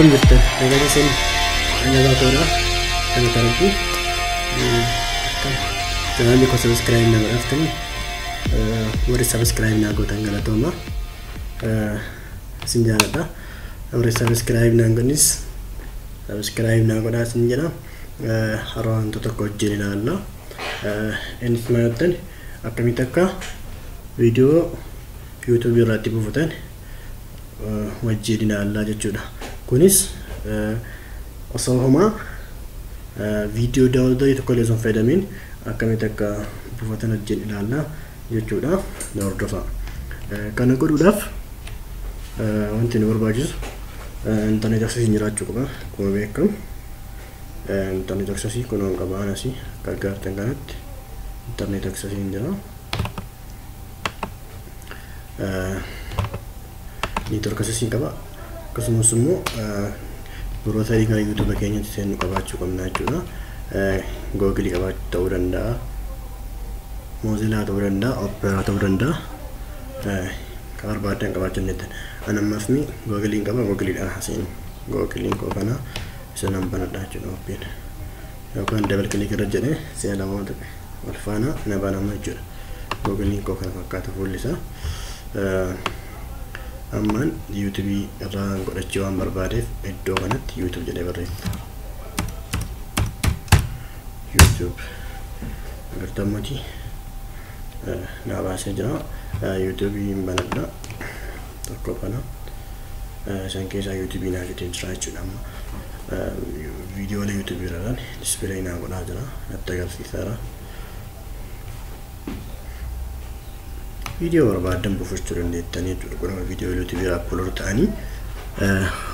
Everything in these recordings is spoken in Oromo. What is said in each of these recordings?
Akkam jirtan nagaa isin anyagaa toora kan tarbu channel ko subscribe na godhaftani warri subscribe na Gotan Galatomaa isin jaalladha warri subscribe na godhanis subscribe na godhaa isin jedha haroo wanto tokko hojjenne ilaalla innis maatan akkamitti akka video YouTube irratti buufatan wajjin ilaalla jechuudha. Kunis osoo homaa video download tokko leeson fayyadamin akkamitti akka buufatan wajjin ilaalla jechuudha. Hordofa kana godhuudhaaf wanti nu barbaachisu internet access jiraachuu qaba. Akkuma beekamu internet access kunuun qabaan asii akka argitan kanatti internet access jira. Network access qaba. Akkasumas immoo browser kan YouTube keenyatti seenu qabaachuu qabna jechuudha. Google qabaachuu ta'uu danda'a, Mozilla ta'uu danda'a, Opera ta'uu danda'a. Kan barbaadan qabaachuu dandeettan. Anammaaf mi Google qaba, Google dhaan hasiin Google ko kana isa nan banadha jechuudha. Open yookaan double click irra jedhee si'a lama ta'e wal faana na banama jechuudha. Google ko kana fakkaata fuulli isaa. Amman YouTube irraa godhachuu waan barbaadeef iddoo kanatti YouTube jedhee barreessa. YouTube gartamati na baasee jira. YouTube banadha tokko kana san keessa YouTube na jedhee jira jechuudha. Amma video la YouTube irraan display na godhaa jira natti agarsiisaara. Video barbaadan buufachuu dandeettanii jechuudha. Video YouTube irraa upload ta'anii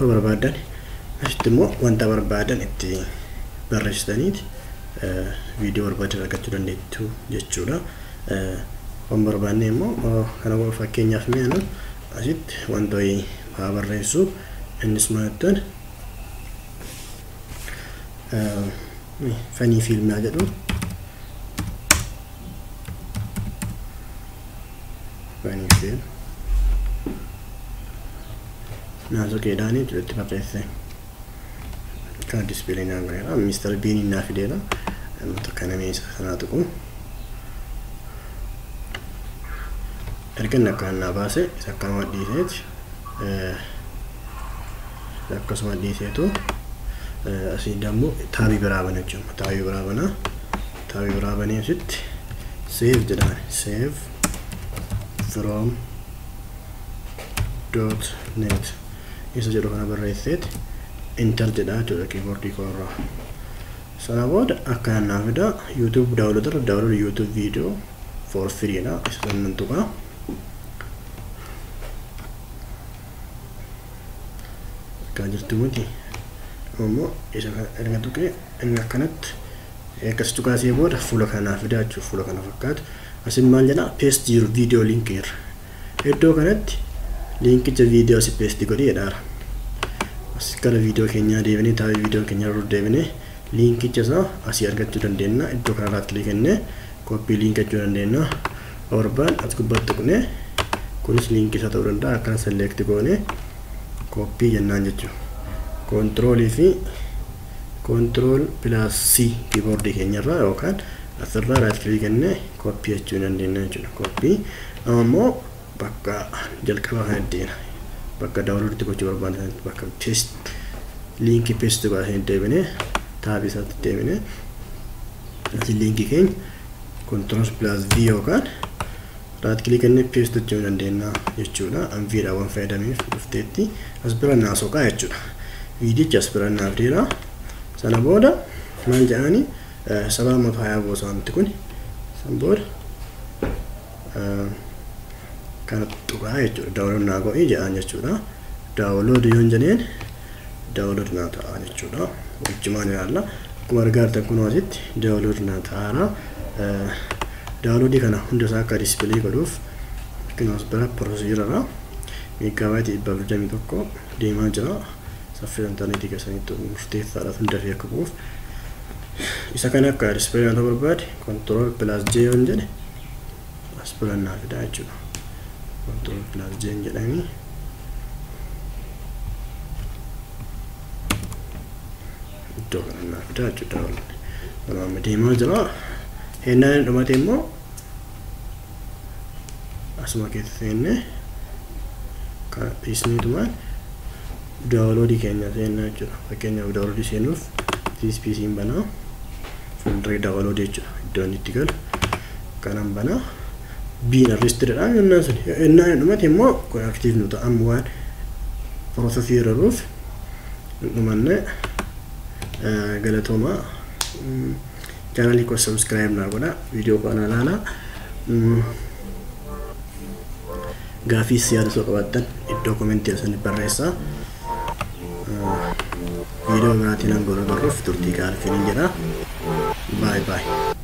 barbaadan asitti immoo wanta barbaadan itti barreessitaniiti video barbaadan argachuu dandeettu jechuudha. Waan barbaanne immoo kana fakkeenyaaf mi'aan asitti wanta haa barreessu innis maatan funny film jedhu Benefit. Naso che dani tutti papesse. Kan display na gara Mr. Bean na fidela. Molto kana mesa sanato ku. Ergan na base sakkan waddi set. Akkasuma diseetu asii dammo taabii biraa bana jechuudha. Taabii biraa bana. Taabii biraa banee asitti save jedhama. Save from .net isa jedhu kana barreesseet enter jedha jechuudha keyboardii koorraa. Sana booda akka naaf fida YouTube download YouTube video for free dha. Isa sannan tuqaa kan jirtu muti ammoo isa erga tuqee inni akkanatti akkas tuqaasee booda fuula kanaaf fida jechuudha. Fuula kana fakkaatu asin maal jedha paste your video link here. Iddoo kanatti linkicha video si paste godhee jedhaara. As kana video keenya deebinee taa'ee video keenya irra deebinee linkicha isaa asii argachuu dandeenya. Iddoo kanarraa click kennee copy link gochuu dandeenya. Orbaan as gubbaatti tuqnee kunis link isa ta'uu danda'a. Akkana select goonee copy jennaan jechuudha. Control plus C keyboard keenyarraa yookaan asirraa right click kennee copy jechuu dandeenya jechuudha. Copy ammoo bakka jalqaba kana deena. Bakka download itti gochuu barbaadan bakka paste link paste godhanii deebinee tab isaatti deebinee asii link keenya control plus V yookaan right click kennee paste jechuu dandeenya jechuudha. Anviidha waan fayyadameef dhufteetti as bira naasoqaa jechuudha. Viidicha as bira naaf deera. Sana booda maal jedhanii 720 bosanti kun san booda kana tuqaa jechuudha. Download naa godhii jedhaan jechuudha. Download yoon jeneen download naa ta'a jechuudha. Wajjumaan ilaalla. Akkuma argaatan kun asitti download naa ta'aara. Download kana hunda isaa akka display godhuuf akkasumas bira procedure megabyte 121 deemaa jira. Saffisa internetii keessanitti murteessaadha hunda fi akka bu'uuf. Isa kana akka display wanta barbaade control plus J yoon jedhe as bira naa fida jechuudha. Control plus J jedhanii iddoo kanaa fidaa jechuudha. Amma deemaa jira. Hennaan dhumate immoo asuma keessa seenne kan dhiisniitumaan downloadii keenya seennaa jechuudha. Fakkeenyaaf downloadii seenuuf PC'n banaa fuulduree downloadii jechuudha. Iddoon itti galu kanan banaa biin arrestedhaan yennaan sun hennaan dhumate immoo kun aktiif nu ta'an waan processii irruuf dhumanne galatoomaa channel ko subscribe na godha video kana lala gaafii siyaada soo qabaattan iddoo commenti irratti barreessaa video biraatiin hanga wal agarruuf turtii gaarii jedha bye bye